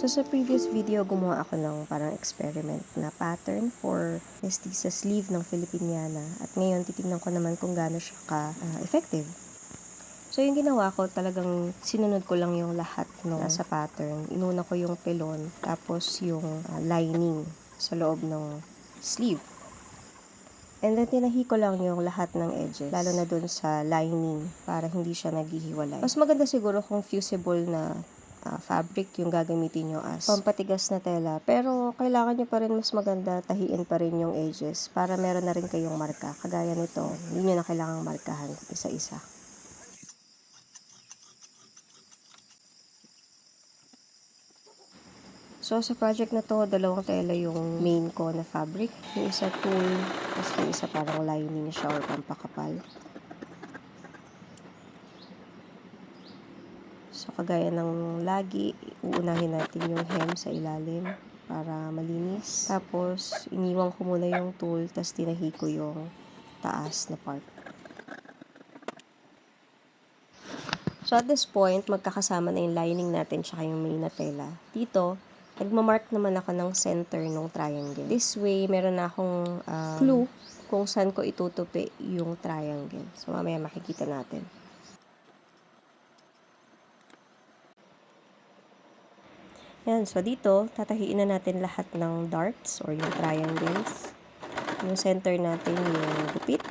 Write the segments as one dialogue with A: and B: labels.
A: So, sa previous video, gumawa ako ng parang experiment na pattern for mestiza sleeve ng Filipiniana. At ngayon, titignan ko naman kung gaano siya ka-effective. So, yung ginawa ko, talagang sinunod ko lang yung lahat ng nasa pattern. Inuna ko yung pelon, tapos yung lining sa loob ng sleeve. And then, tinahi ko lang yung lahat ng edges, lalo na dun sa lining, para hindi siya naghihiwalay. Mas maganda siguro kung fusible na fabric yung gagamitin nyo as pampatigas na tela. Pero, kailangan nyo pa rin mas maganda, tahiin pa rin yung edges para meron na rin kayong marka. Kagaya nito, hindi nyo na kailangang markahan isa-isa. So, sa project na to, dalawang tela yung main ko na fabric. Yung isa tulle, tapos yung isa parang lining siya or pampakapal. So, kagaya ng lagi, uunahin natin yung hem sa ilalim para malinis. Tapos, iniwan ko muna yung tulle, tapos tinahi ko yung taas na part. So, at this point, magkakasama na yung lining natin tsaka yung main na tela. Dito, nagmamark naman ako ng center ng triangle. This way, meron na akong clue kung saan ko itutupi yung triangle. So, mamaya makikita natin. Yan, so dito, tatahiin na natin lahat ng darts or yung triangles. Yung center natin yung gupit.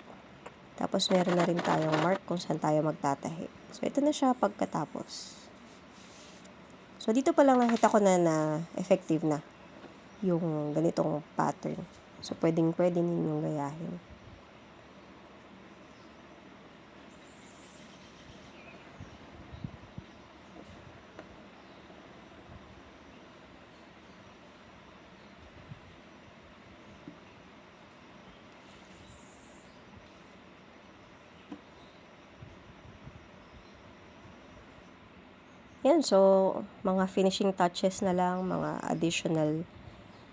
A: Tapos meron na rin tayong mark kung saan tayo magtatahi. So ito na siya pagkatapos. So dito pa lang nakita ko na effective na yung ganitong pattern. So pwede ninyong gayahin. Yan, so, mga finishing touches na lang, mga additional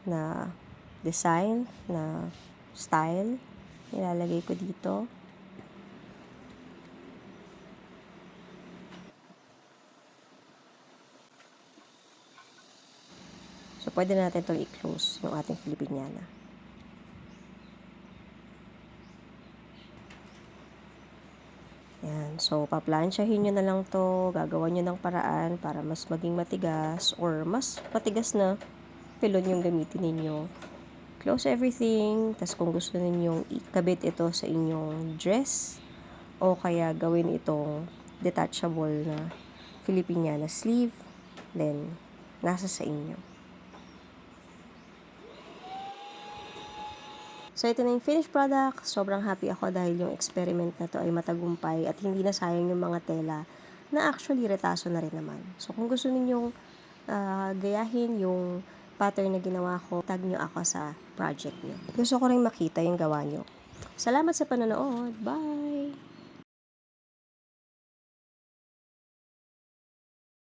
A: na design, na style, ilalagay ko dito. So, pwede natin itong i-close yung ating Filipiniana. Yan. So, paplansyahin nyo na lang to, gagawa nyo ng paraan para mas maging matigas or mas matigas na pilon yung gamitin ninyo. Close everything. Tapos kung gusto ninyong ikabit ito sa inyong dress o kaya gawin itong detachable na Filipiniana sleeve, then nasa sa inyo. So, ito na yung finished product. Sobrang happy ako dahil yung experiment na to ay matagumpay at hindi na sayang yung mga tela na actually retaso na rin naman. So, kung gusto ninyong gayahin yung pattern na ginawa ko, tag nyo ako sa project nyo. Gusto ko rin makita yung gawa nyo. Salamat sa panonood. Bye!